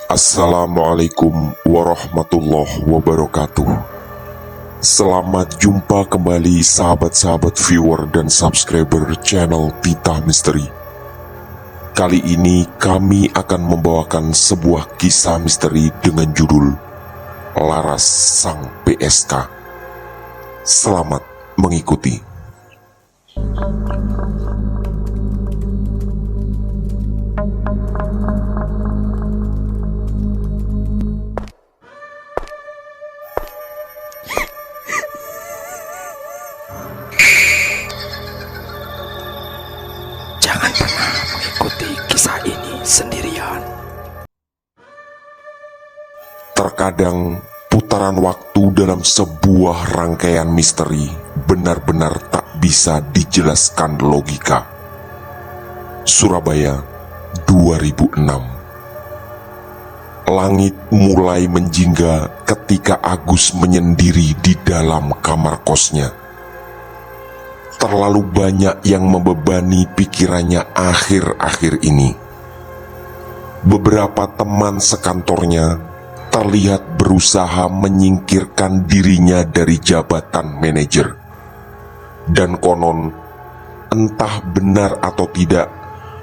Assalamualaikum warahmatullahi wabarakatuh. Selamat jumpa kembali sahabat-sahabat viewer dan subscriber channel Tita Misteri. Kali ini kami akan membawakan sebuah kisah misteri dengan judul Laras Sang PSK. Selamat mengikuti. Jangan pernah mengikuti kisah ini sendirian. Terkadang putaran waktu dalam sebuah rangkaian misteri benar-benar tak bisa dijelaskan logika. Surabaya, 2006. Langit mulai menjingga ketika Agus menyendiri di dalam kamar kosnya. Terlalu banyak yang membebani pikirannya akhir-akhir ini. Beberapa teman sekantornya terlihat berusaha menyingkirkan dirinya dari jabatan manajer. Dan konon, entah benar atau tidak,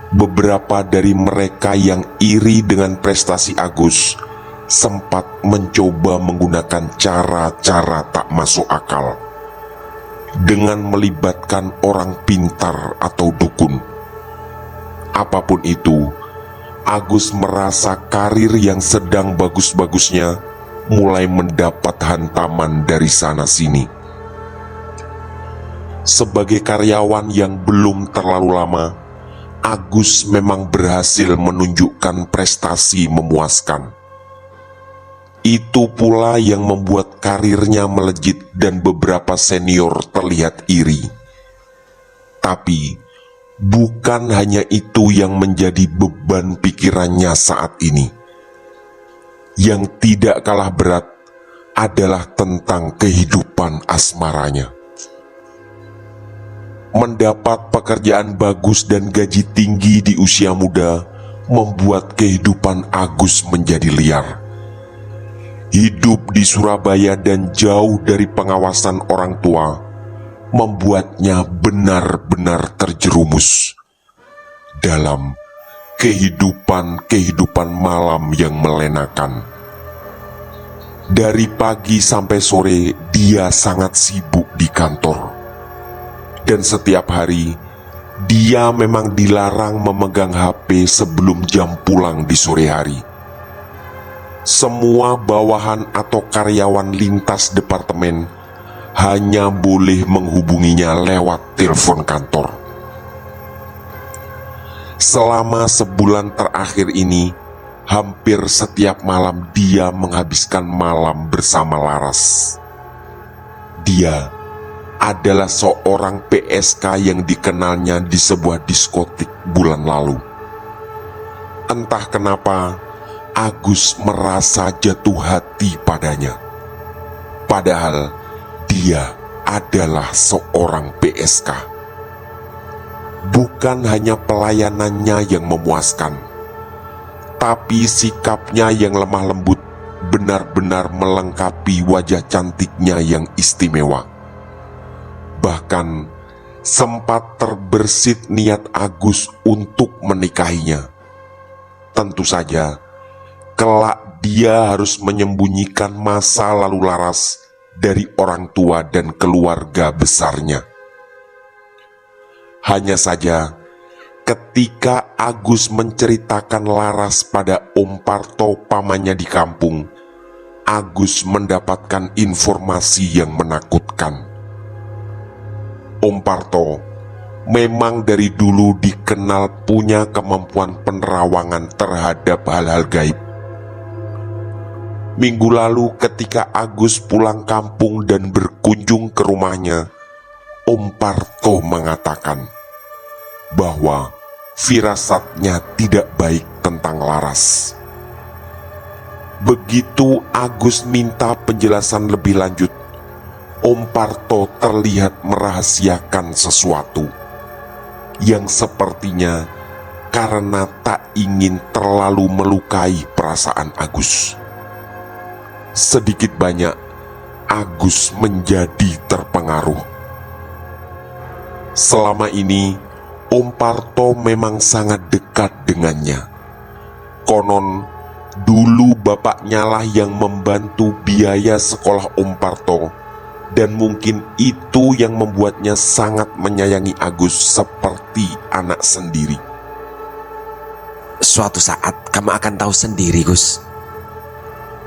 beberapa dari mereka yang iri dengan prestasi Agus sempat mencoba menggunakan cara-cara tak masuk akal dengan melibatkan orang pintar atau dukun. Apapun itu, Agus merasa karir yang sedang bagus-bagusnya mulai mendapat hantaman dari sana-sini. Sebagai karyawan yang belum terlalu lama, Agus memang berhasil menunjukkan prestasi memuaskan. Itu pula yang membuat karirnya melejit dan beberapa senior terlihat iri. Tapi, bukan hanya itu yang menjadi beban pikirannya saat ini. Yang tidak kalah berat adalah tentang kehidupan asmaranya. Mendapat pekerjaan bagus dan gaji tinggi di usia muda membuat kehidupan Agus menjadi liar. Hidup di Surabaya dan jauh dari pengawasan orang tua membuatnya benar-benar terjerumus dalam kehidupan malam yang melenakan. Dari pagi sampai sore dia sangat sibuk di kantor. Dan setiap hari dia memang dilarang memegang HP sebelum jam pulang di sore hari. Semua bawahan atau karyawan lintas departemen hanya boleh menghubunginya lewat telepon kantor. Selama sebulan terakhir ini, hampir setiap malam dia menghabiskan malam bersama Laras. Dia adalah seorang PSK yang dikenalnya di sebuah diskotik bulan lalu. Entah kenapa, Agus merasa jatuh hati padanya. Padahal dia adalah seorang PSK. Bukan hanya pelayanannya yang memuaskan, tapi sikapnya yang lemah lembut benar-benar melengkapi wajah cantiknya yang istimewa. Bahkan sempat terbersit niat Agus untuk menikahinya. Tentu saja, kelak dia harus menyembunyikan masa lalu Laras dari orang tua dan keluarga besarnya. Hanya saja, ketika Agus menceritakan Laras pada Om Parto pamannya di kampung, Agus mendapatkan informasi yang menakutkan. Om Parto memang dari dulu dikenal punya kemampuan penerawangan terhadap hal-hal gaib. Minggu lalu ketika Agus pulang kampung dan berkunjung ke rumahnya, Om Parto mengatakan bahwa firasatnya tidak baik tentang Laras. Begitu Agus minta penjelasan lebih lanjut, Om Parto terlihat merahasiakan sesuatu yang sepertinya karena tak ingin terlalu melukai perasaan Agus. Sedikit banyak Agus menjadi terpengaruh. Selama ini Om Parto memang sangat dekat dengannya. Konon dulu bapaknya lah yang membantu biaya sekolah Om Parto, dan mungkin itu yang membuatnya sangat menyayangi Agus seperti anak sendiri. Suatu saat kamu akan tahu sendiri, Gus.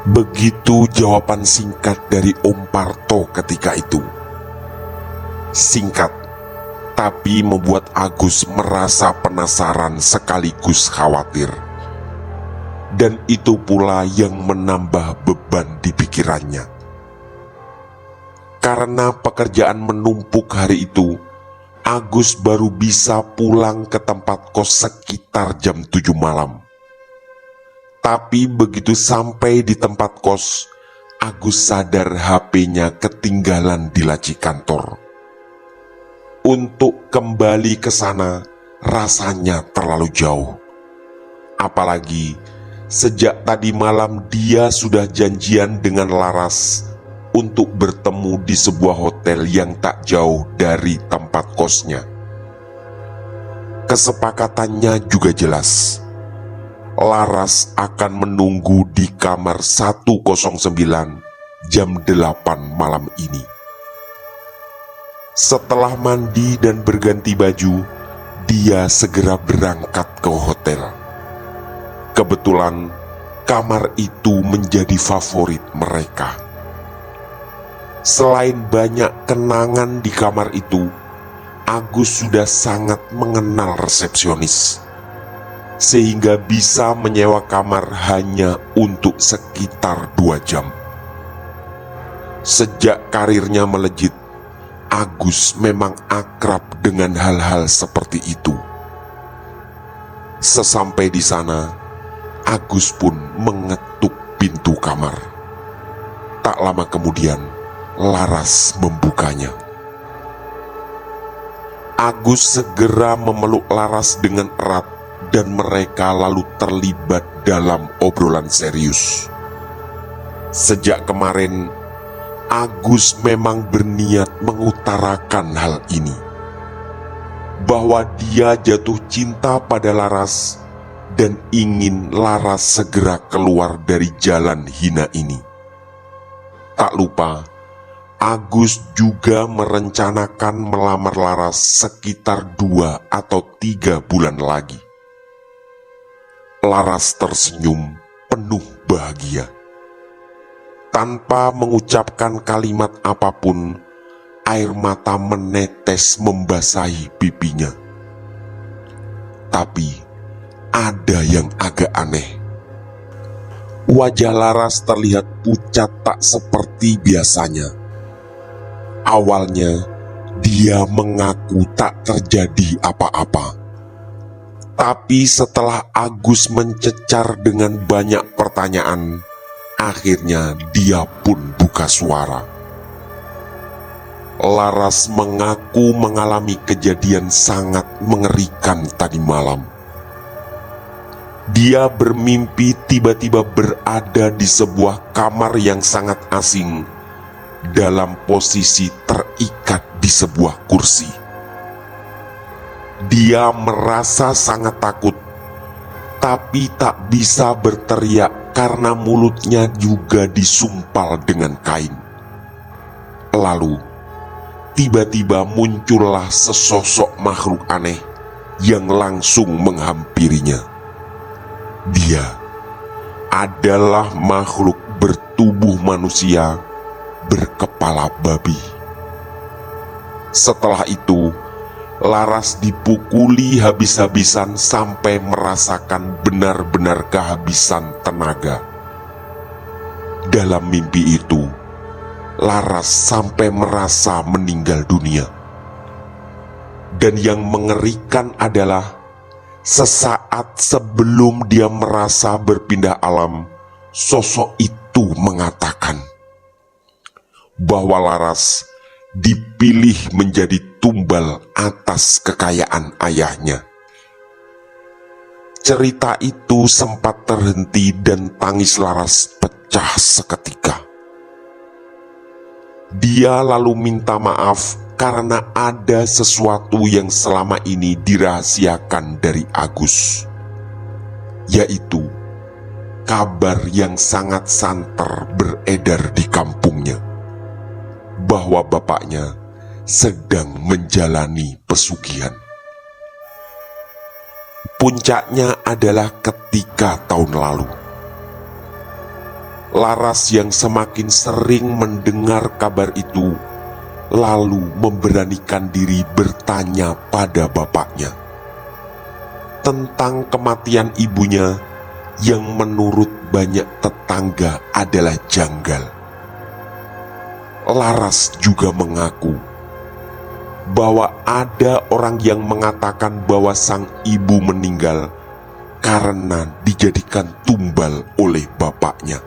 Begitu jawaban singkat dari Om Parto ketika itu. Singkat, tapi membuat Agus merasa penasaran sekaligus khawatir. Dan itu pula yang menambah beban di pikirannya. Karena pekerjaan menumpuk hari itu, Agus baru bisa pulang ke tempat kos sekitar jam 7 malam. Tapi begitu sampai di tempat kos, Agus sadar HP-nya ketinggalan di laci kantor. Untuk kembali ke sana rasanya terlalu jauh. Apalagi sejak tadi malam dia sudah janjian dengan Laras untuk bertemu di sebuah hotel yang tak jauh dari tempat kosnya. Kesepakatannya juga jelas. Laras akan menunggu di kamar 109 jam 8 malam ini. Setelah mandi dan berganti baju, dia segera berangkat ke hotel. Kebetulan kamar itu menjadi favorit mereka. Selain banyak kenangan di kamar itu, Agus sudah sangat mengenal resepsionis, sehingga bisa menyewa kamar hanya untuk sekitar 2 jam. Sejak karirnya melejit, Agus memang akrab dengan hal-hal seperti itu. Sesampai di sana, Agus pun mengetuk pintu kamar. Tak lama kemudian, Laras membukanya. Agus segera memeluk Laras dengan erat dan mereka lalu terlibat dalam obrolan serius. Sejak kemarin, Agus memang berniat mengutarakan hal ini, bahwa dia jatuh cinta pada Laras dan ingin Laras segera keluar dari jalan hina ini. Tak lupa, Agus juga merencanakan melamar Laras sekitar 2 atau 3 bulan lagi. Laras tersenyum penuh bahagia. Tanpa mengucapkan kalimat apapun, air mata menetes membasahi pipinya. Tapi ada yang agak aneh. Wajah Laras terlihat pucat tak seperti biasanya. Awalnya dia mengaku tak terjadi apa-apa. Tapi setelah Agus mencecar dengan banyak pertanyaan, akhirnya dia pun buka suara. Laras mengaku mengalami kejadian sangat mengerikan tadi malam. Dia bermimpi tiba-tiba berada di sebuah kamar yang sangat asing, dalam posisi terikat di sebuah kursi. Dia merasa sangat takut, tapi tak bisa berteriak karena mulutnya juga disumpal dengan kain. Lalu, tiba-tiba muncullah sesosok makhluk aneh yang langsung menghampirinya. Dia adalah makhluk bertubuh manusia, berkepala babi. Setelah itu, Laras dipukuli habis-habisan sampai merasakan benar-benar kehabisan tenaga. Dalam mimpi itu, Laras sampai merasa meninggal dunia. Dan yang mengerikan adalah sesaat sebelum dia merasa berpindah alam, sosok itu mengatakan bahwa Laras dipilih menjadi tumbal atas kekayaan ayahnya. cerita itu sempat terhenti dan tangis Laras pecah seketika. Dia lalu minta maaf karena ada sesuatu yang selama ini dirahasiakan dari Agus, yaitu kabar yang sangat santer beredar di kampungnya bahwa bapaknya sedang menjalani pesugihan. Puncaknya adalah ketika tahun lalu, Laras yang semakin sering mendengar kabar itu lalu memberanikan diri bertanya pada bapaknya tentang kematian ibunya yang menurut banyak tetangga adalah janggal. Laras juga mengaku bahwa ada orang yang mengatakan bahwa sang ibu meninggal karena dijadikan tumbal oleh bapaknya.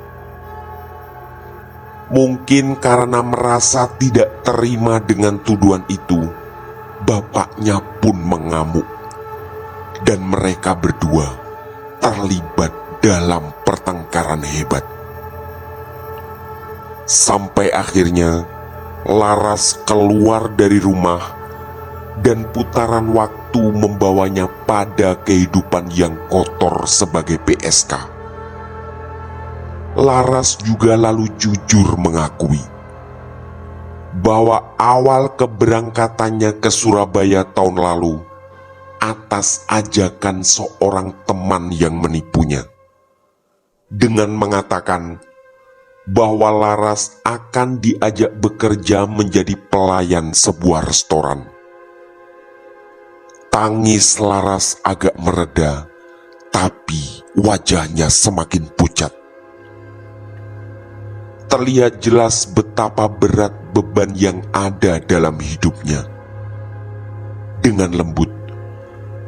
Mungkin karena merasa tidak terima dengan tuduhan itu, bapaknya pun mengamuk dan mereka berdua terlibat dalam pertengkaran hebat. Sampai akhirnya Laras keluar dari rumah dan putaran waktu membawanya pada kehidupan yang kotor sebagai PSK. Laras juga lalu jujur mengakui bahwa awal keberangkatannya ke Surabaya tahun lalu atas ajakan seorang teman yang menipunya, dengan mengatakan bahwa Laras akan diajak bekerja menjadi pelayan sebuah restoran. Tangis Laras agak mereda, tapi wajahnya semakin pucat. Terlihat jelas betapa berat beban yang ada dalam hidupnya. Dengan lembut,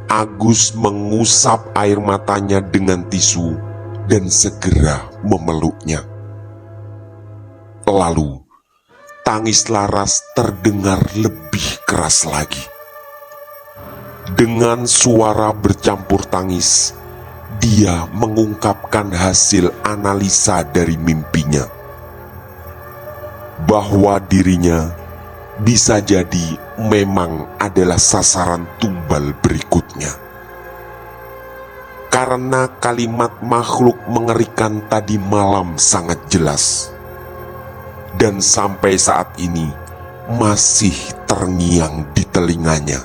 Agus mengusap air matanya dengan tisu dan segera memeluknya. Lalu, tangis Laras terdengar lebih keras lagi. Dengan suara bercampur tangis, dia mengungkapkan hasil analisa dari mimpinya, bahwa dirinya bisa jadi memang adalah sasaran tumbal berikutnya. Karena kalimat makhluk mengerikan tadi malam sangat jelas, dan sampai saat ini masih terngiang di telinganya.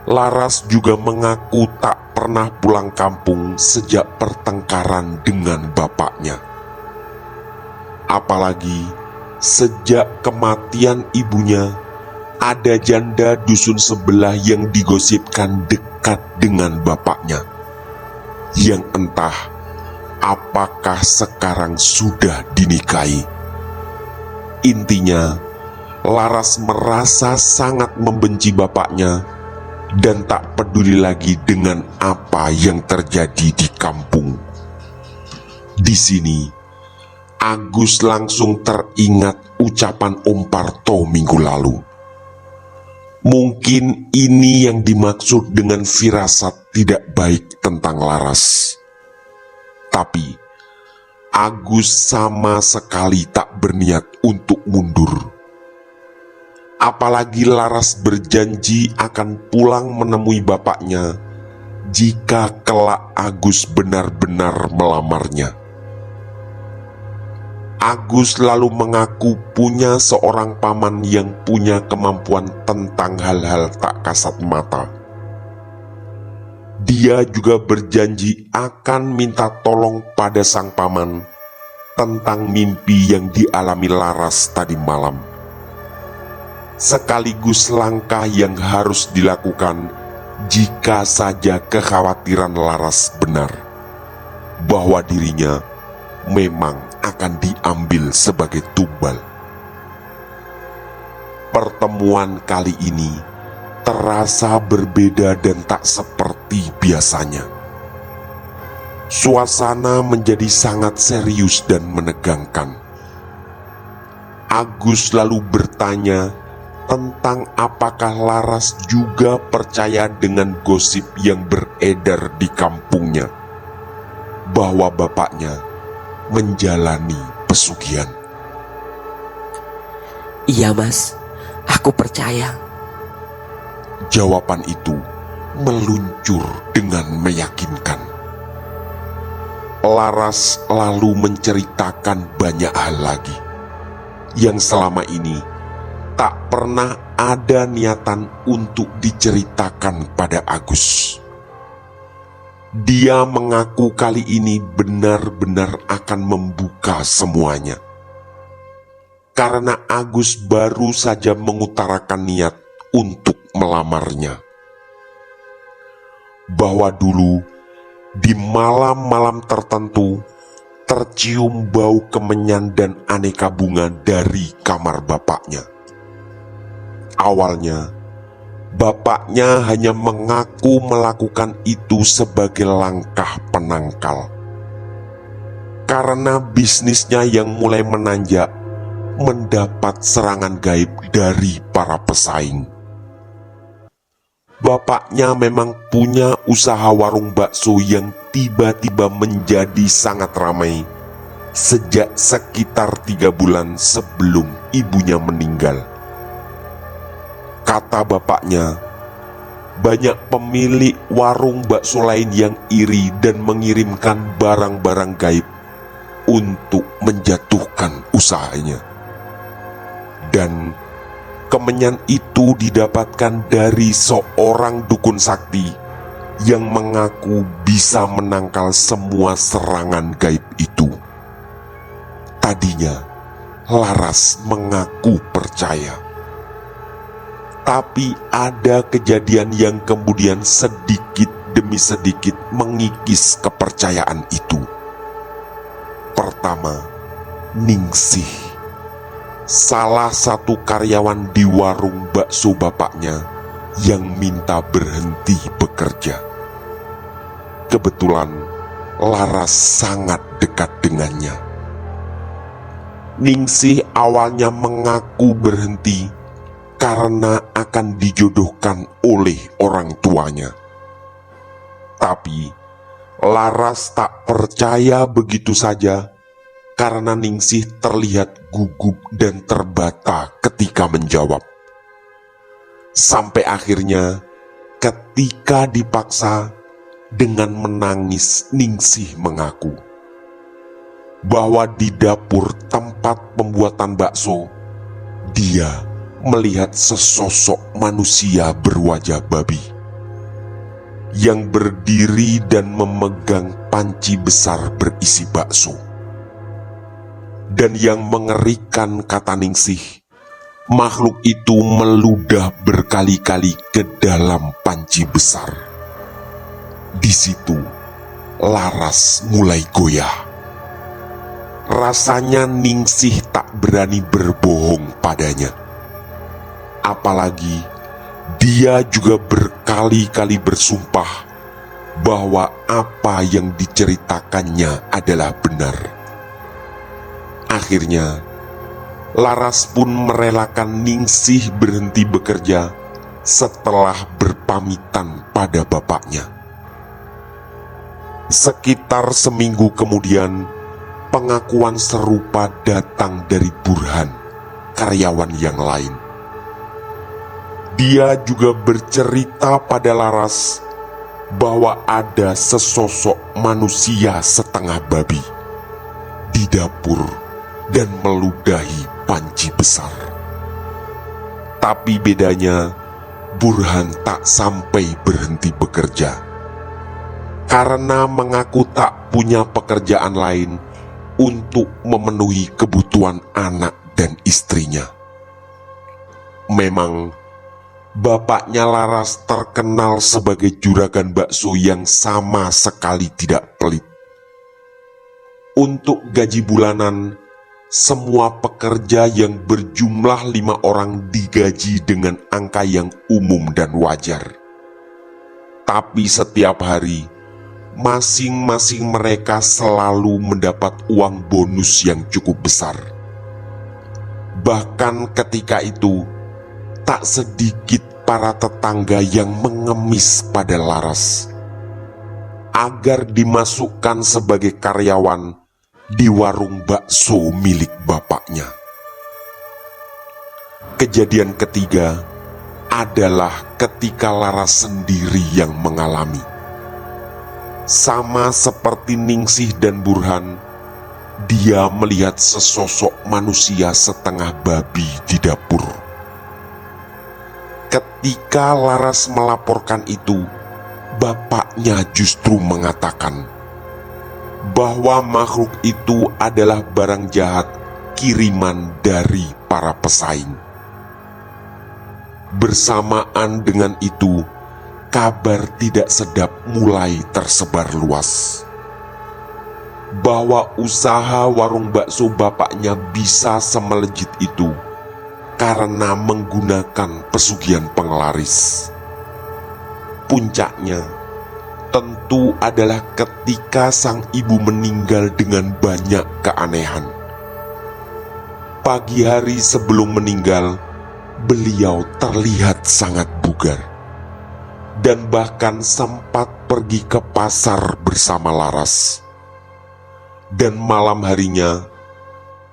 Laras juga mengaku tak pernah pulang kampung sejak pertengkaran dengan bapaknya. Apalagi sejak kematian ibunya, ada janda dusun sebelah yang digosipkan dekat dengan bapaknya, yang entah apakah sekarang sudah dinikahi. Intinya, Laras merasa sangat membenci bapaknya dan tak peduli lagi dengan apa yang terjadi di kampung. Di sini, Agus langsung teringat ucapan Om Parto minggu lalu. Mungkin ini yang dimaksud dengan firasat tidak baik tentang Laras. Tapi Agus sama sekali tak berniat untuk mundur. Apalagi Laras berjanji akan pulang menemui bapaknya jika kelak Agus benar-benar melamarnya. Agus lalu mengaku punya seorang paman yang punya kemampuan tentang hal-hal tak kasat mata. Dia juga berjanji akan minta tolong pada sang paman tentang mimpi yang dialami Laras tadi malam, sekaligus langkah yang harus dilakukan jika saja kekhawatiran Laras benar, bahwa dirinya memang akan diambil sebagai tumbal. Pertemuan kali ini terasa berbeda dan tak seperti biasanya. Suasana menjadi sangat serius dan menegangkan. Agus lalu bertanya tentang apakah Laras juga percaya dengan gosip yang beredar di kampungnya bahwa bapaknya menjalani pesugihan. Iya mas, aku percaya. Jawaban itu meluncur dengan meyakinkan. Laras lalu menceritakan banyak hal lagi yang selama ini tak pernah ada niatan untuk diceritakan pada Agus. Dia mengaku kali ini benar-benar akan membuka semuanya. Karena Agus baru saja mengutarakan niat untuk melamarnya. Bahwa dulu di malam-malam tertentu tercium bau kemenyan dan aneka bunga dari kamar bapaknya. Awalnya, bapaknya hanya mengaku melakukan itu sebagai langkah penangkal. Karena bisnisnya yang mulai menanjak mendapat serangan gaib dari para pesaing. Bapaknya memang punya usaha warung bakso yang tiba-tiba menjadi sangat ramai sejak sekitar 3 bulan sebelum ibunya meninggal. Kata bapaknya, banyak pemilik warung bakso lain yang iri dan mengirimkan barang-barang gaib untuk menjatuhkan usahanya. Dan kemenyan itu didapatkan dari seorang dukun sakti yang mengaku bisa menangkal semua serangan gaib itu. Tadinya, Laras mengaku percaya. Tapi ada kejadian yang kemudian sedikit demi sedikit mengikis kepercayaan itu. Pertama, Ningsih, salah satu karyawan di warung bakso bapaknya yang minta berhenti bekerja. Kebetulan Laras sangat dekat dengannya. Ningsih awalnya mengaku berhenti karena akan dijodohkan oleh orang tuanya. Tapi Laras tak percaya begitu saja karena Ningsih terlihat gugup dan terbata ketika menjawab. Sampai akhirnya ketika dipaksa dengan menangis, Ningsih mengaku bahwa di dapur tempat pembuatan bakso dia melihat sesosok manusia berwajah babi yang berdiri dan memegang panci besar berisi bakso. Dan yang mengerikan, kata Ningsih, makhluk itu meludah berkali-kali ke dalam panci besar. Di situ Laras mulai goyah. Rasanya Ningsih tak berani berbohong padanya. Apalagi dia juga berkali-kali bersumpah bahwa apa yang diceritakannya adalah benar. Akhirnya, Laras pun merelakan Ningsih berhenti bekerja setelah berpamitan pada bapaknya. Sekitar seminggu kemudian, pengakuan serupa datang dari Burhan, karyawan yang lain. Dia juga bercerita pada Laras bahwa ada sesosok manusia setengah babi di dapur dan meludahi panci besar. Tapi bedanya, Burhan tak sampai berhenti bekerja karena mengaku tak punya pekerjaan lain untuk memenuhi kebutuhan anak dan istrinya. Memang bapaknya Laras terkenal sebagai juragan bakso yang sama sekali tidak pelit. Untuk gaji bulanan, semua pekerja yang berjumlah 5 orang digaji dengan angka yang umum dan wajar. Tapi setiap hari, masing-masing mereka selalu mendapat uang bonus yang cukup besar. Bahkan ketika itu, tak sedikit para tetangga yang mengemis pada Laras agar dimasukkan sebagai karyawan di warung bakso milik bapaknya. Kejadian ketiga adalah ketika Laras sendiri yang mengalami. Sama seperti Ningsih dan Burhan, dia melihat sesosok manusia setengah babi di dapur. Ketika Laras melaporkan itu, bapaknya justru mengatakan bahwa makhluk itu adalah barang jahat kiriman dari para pesaing. Bersamaan dengan itu, kabar tidak sedap mulai tersebar luas bahwa usaha warung bakso bapaknya bisa semelejit itu karena menggunakan pesugihan penglaris. Puncaknya tentu adalah ketika sang ibu meninggal dengan banyak keanehan. Pagi hari sebelum meninggal, beliau terlihat sangat bugar dan bahkan sempat pergi ke pasar bersama Laras. Dan malam harinya,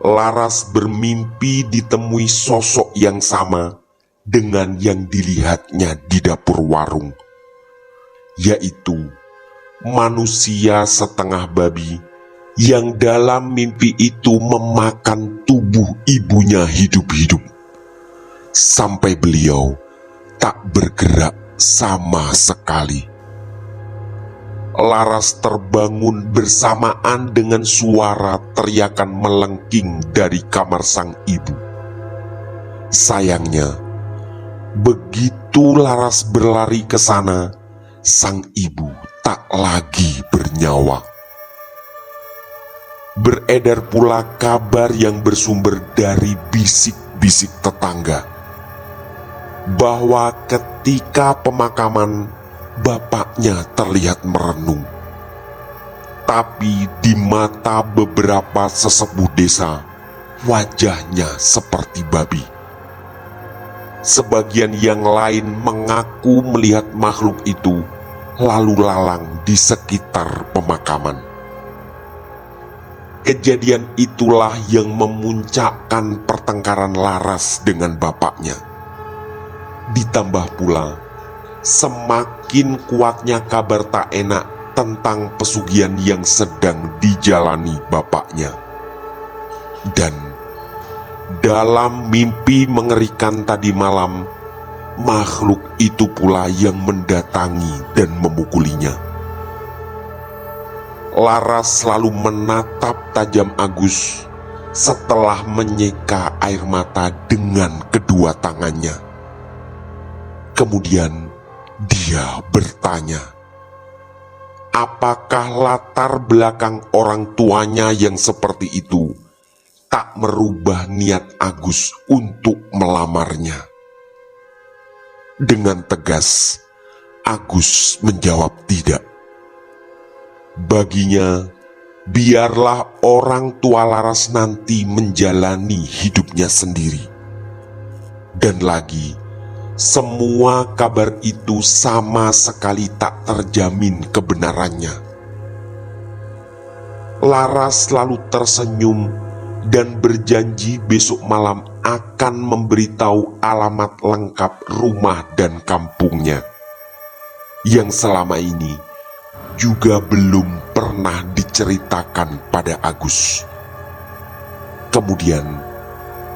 Laras bermimpi ditemui sosok yang sama dengan yang dilihatnya di dapur warung, yaitu manusia setengah babi yang dalam mimpi itu memakan tubuh ibunya hidup-hidup, sampai beliau tak bergerak sama sekali. Laras terbangun bersamaan dengan suara teriakan melengking dari kamar sang ibu. Sayangnya, begitu Laras berlari ke sana, sang ibu tak lagi bernyawa. Beredar pula kabar yang bersumber dari bisik-bisik tetangga bahwa ketika pemakaman, bapaknya terlihat merenung. Tapi di mata beberapa sesepuh desa, wajahnya seperti babi. Sebagian yang lain mengaku melihat makhluk itu lalu lalang di sekitar pemakaman. Kejadian itulah yang memuncakkan pertengkaran Laras dengan bapaknya. Ditambah pula, semakin kuatnya kabar tak enak tentang pesugihan yang sedang dijalani bapaknya. Dan dalam mimpi mengerikan tadi malam, makhluk itu pula yang mendatangi dan memukulinya. Laras selalu menatap tajam Agus setelah menyeka air mata dengan kedua tangannya. Kemudian dia bertanya, apakah latar belakang orang tuanya yang seperti itu tak merubah niat Agus untuk melamarnya? Dengan tegas, Agus menjawab tidak. Baginya, biarlah orang tua Laras nanti menjalani hidupnya sendiri. Dan lagi, semua kabar itu sama sekali tak terjamin kebenarannya. Laras selalu tersenyum dan berjanji besok malam akan memberitahu alamat lengkap rumah dan kampungnya, yang selama ini juga belum pernah diceritakan pada Agus. Kemudian,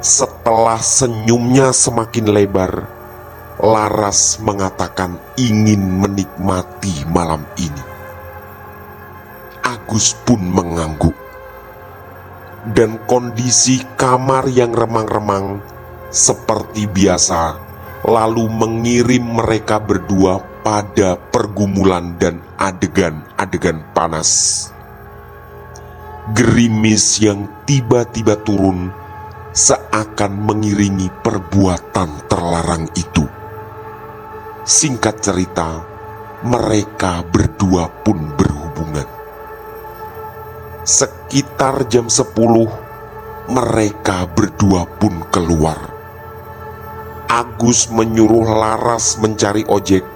setelah senyumnya semakin lebar, Laras mengatakan ingin menikmati malam ini. Agus pun mengangguk. Dan kondisi kamar yang remang-remang seperti biasa lalu mengirim mereka berdua pada pergumulan dan adegan-adegan panas. Gerimis yang tiba-tiba turun seakan mengiringi perbuatan terlarang itu. Singkat cerita, mereka berdua pun berhubungan. Sekitar jam 10, mereka berdua pun keluar. Agus menyuruh Laras mencari ojek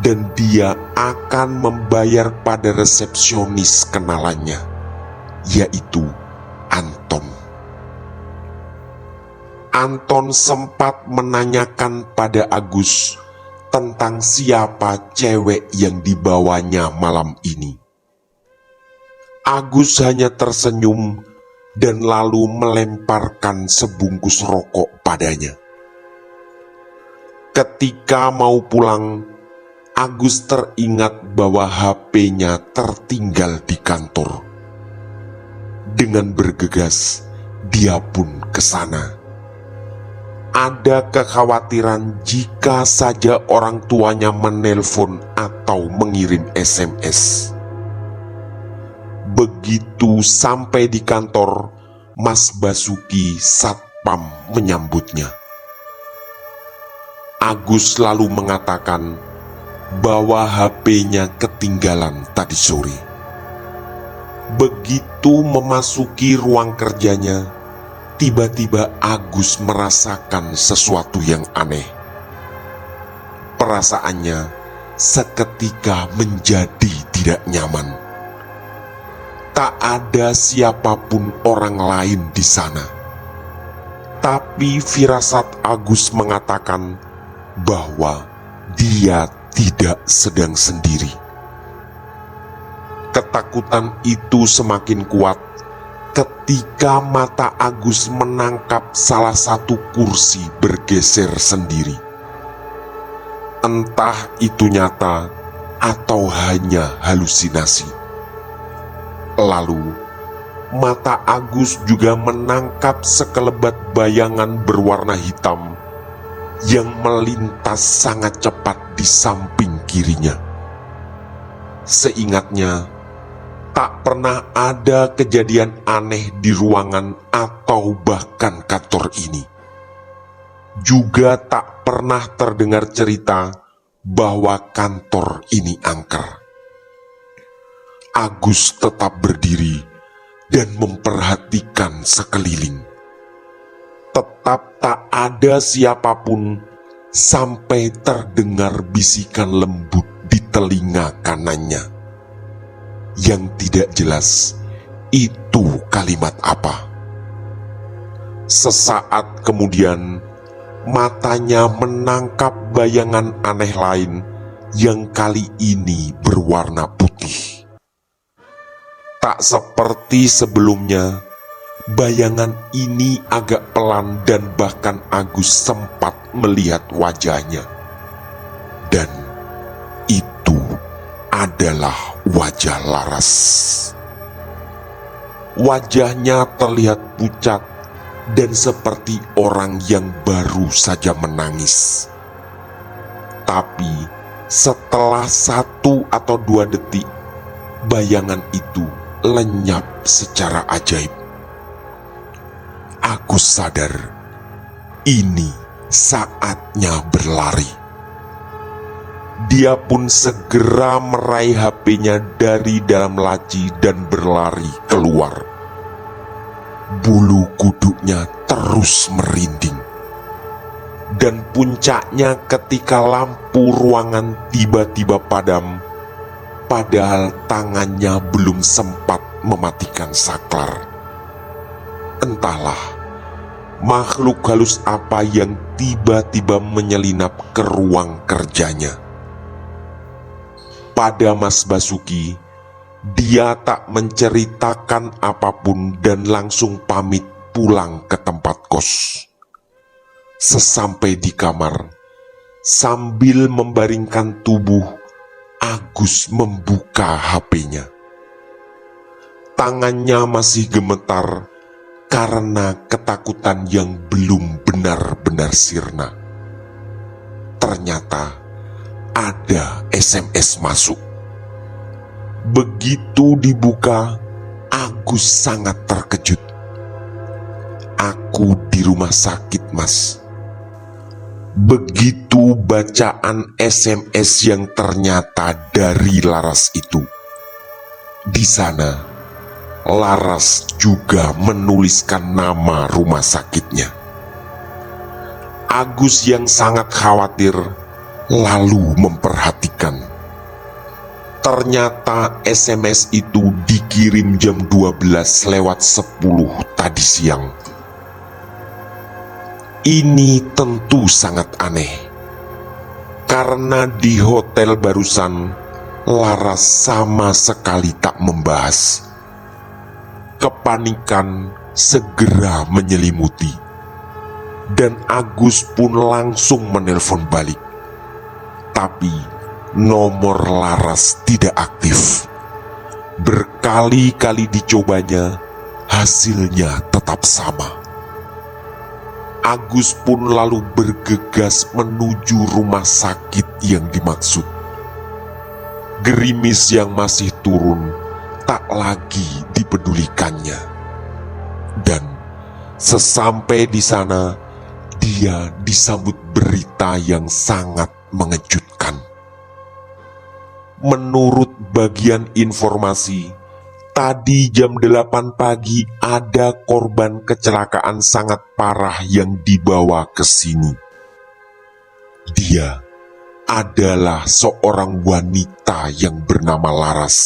dan dia akan membayar pada resepsionis kenalannya, yaitu Anton. Anton sempat menanyakan pada Agus tentang siapa cewek yang dibawanya malam ini. Agus hanya tersenyum dan lalu melemparkan sebungkus rokok padanya. Ketika mau pulang, Agus teringat bahwa HP-nya tertinggal di kantor. Dengan bergegas, dia pun ke sana. Ada kekhawatiran jika saja orang tuanya menelpon atau mengirim SMS. Begitu sampai di kantor, Mas Basuki Satpam menyambutnya. Agus lalu mengatakan bahwa HP-nya ketinggalan tadi sore. Begitu memasuki ruang kerjanya, tiba-tiba Agus merasakan sesuatu yang aneh. Perasaannya seketika menjadi tidak nyaman. Tak ada siapapun orang lain di sana. Tapi firasat Agus mengatakan bahwa dia tidak sedang sendiri. Ketakutan itu semakin kuat ketika mata Agus menangkap salah satu kursi bergeser sendiri. Entah itu nyata atau hanya halusinasi. Lalu, mata Agus juga menangkap sekelebat bayangan berwarna hitam yang melintas sangat cepat di samping kirinya. Seingatnya, tak pernah ada kejadian aneh di ruangan atau bahkan kantor ini. Juga tak pernah terdengar cerita bahwa kantor ini angker. Agus tetap berdiri dan memperhatikan sekeliling. Tetap tak ada siapapun sampai terdengar bisikan lembut di telinga kanannya. Yang tidak jelas itu kalimat apa. Sesaat kemudian matanya menangkap bayangan aneh lain yang kali ini berwarna putih. Tak seperti sebelumnya, bayangan ini agak pelan dan bahkan Agus sempat melihat wajahnya. Dan itu adalah wajah Laras. Wajahnya terlihat pucat dan seperti orang yang baru saja menangis. Tapi setelah 1 atau 2 detik, bayangan itu lenyap secara ajaib. Agus sadar ini saatnya berlari. Dia pun segera meraih HP-nya dari dalam laci dan berlari keluar. Bulu kuduknya terus merinding. Dan puncaknya ketika lampu ruangan tiba-tiba padam, padahal tangannya belum sempat mematikan saklar. Entahlah, makhluk halus apa yang tiba-tiba menyelinap ke ruang kerjanya. Pada Mas Basuki, dia tak menceritakan apapun dan langsung pamit pulang ke tempat kos. Sesampai di kamar, sambil membaringkan tubuh, Agus membuka HP-nya. Tangannya masih gemetar karena ketakutan yang belum benar-benar sirna. Ternyata ada SMS masuk. Begitu dibuka, Agus sangat terkejut. "Aku di rumah sakit, Mas." Begitu bacaan SMS yang ternyata dari Laras itu. Di sana, Laras juga menuliskan nama rumah sakitnya. Agus yang sangat khawatir lalu memperhatikan. Ternyata SMS itu dikirim jam 12:10 tadi siang. Ini tentu sangat aneh, karena di hotel barusan Laras sama sekali tak membahas. Kepanikan segera menyelimuti, dan Agus pun langsung menelpon balik. Tapi nomor Laras tidak aktif. Berkali-kali dicobanya, hasilnya tetap sama. Agus pun lalu bergegas menuju rumah sakit yang dimaksud. Gerimis yang masih turun tak lagi dipedulikannya. Dan sesampai di sana, dia disambut berita yang sangat mengejutkan. Menurut bagian informasi, tadi jam 8 pagi ada korban kecelakaan sangat parah yang dibawa ke sini. Dia adalah seorang wanita yang bernama Laras.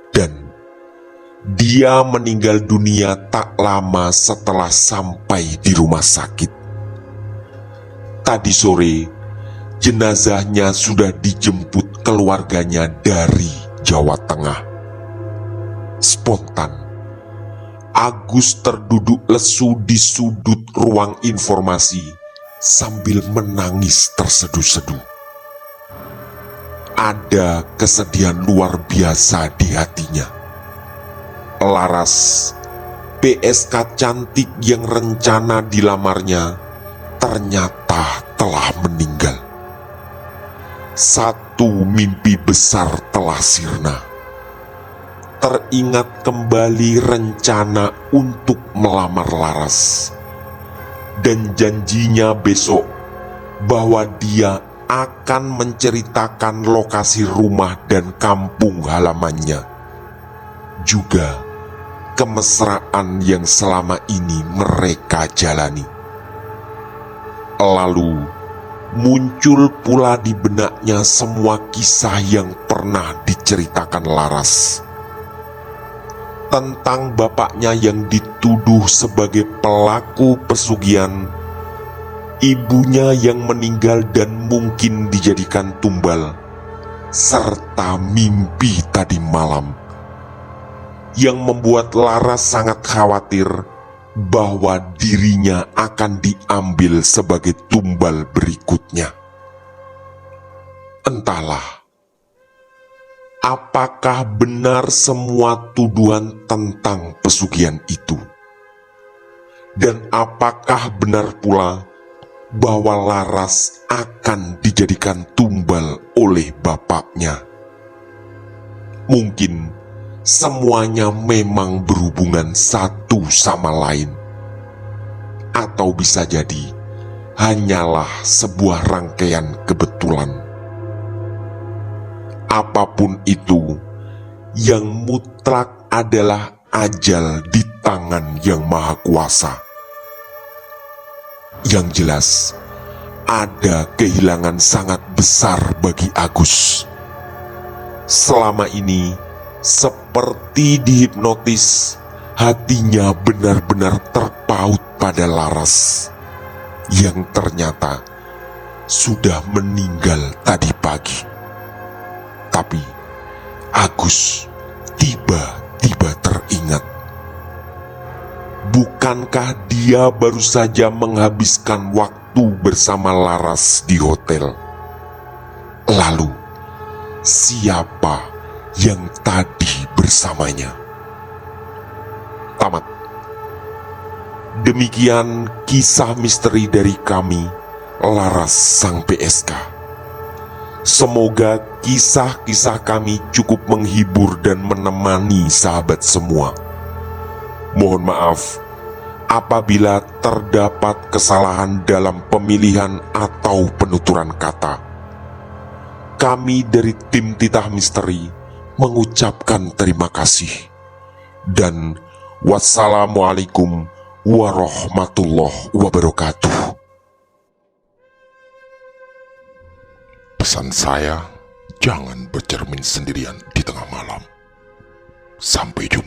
Dan dia meninggal dunia tak lama setelah sampai di rumah sakit. Tadi sore, jenazahnya sudah dijemput keluarganya dari Jawa Tengah. Spontan, Agus terduduk lesu di sudut ruang informasi sambil menangis terseduh-seduh. Ada kesedihan luar biasa di hatinya. Laras, PSK cantik yang rencana dilamarnya, ternyata telah meninggal. Satu mimpi besar telah sirna. Teringat kembali rencana untuk melamar Laras, dan janjinya besok bahwa dia akan menceritakan lokasi rumah dan kampung halamannya, juga kemesraan yang selama ini mereka jalani. Lalu muncul pula di benaknya semua kisah yang pernah diceritakan Laras tentang bapaknya yang dituduh sebagai pelaku pesugihan, ibunya yang meninggal dan mungkin dijadikan tumbal, serta mimpi tadi malam yang membuat Laras sangat khawatir bahwa dirinya akan diambil sebagai tumbal berikutnya. Entahlah, apakah benar semua tuduhan tentang pesugihan itu? Dan apakah benar pula bahwa Laras akan dijadikan tumbal oleh bapaknya? Mungkin semuanya memang berhubungan satu sama lain, atau bisa jadi hanyalah sebuah rangkaian kebetulan. Apapun itu, yang mutlak adalah ajal di tangan Yang Maha Kuasa. Yang jelas, ada kehilangan sangat besar bagi Agus. Selama ini, seperti dihipnotis, hatinya benar-benar terpaut pada Laras, yang ternyata sudah meninggal tadi pagi. Tapi Agus tiba-tiba teringat, bukankah dia baru saja menghabiskan waktu bersama Laras di hotel? Lalu, siapa yang tadi bersamanya? Tamat. Demikian kisah misteri dari kami, Laras Sang PSK. Semoga kisah-kisah kami cukup menghibur dan menemani sahabat semua. Mohon maaf apabila terdapat kesalahan dalam pemilihan atau penuturan kata. Kami dari tim Titah Misteri mengucapkan terima kasih. Dan wassalamualaikum warahmatullahi wabarakatuh. Pesan saya, jangan bercermin sendirian di tengah malam. Sampai jumpa.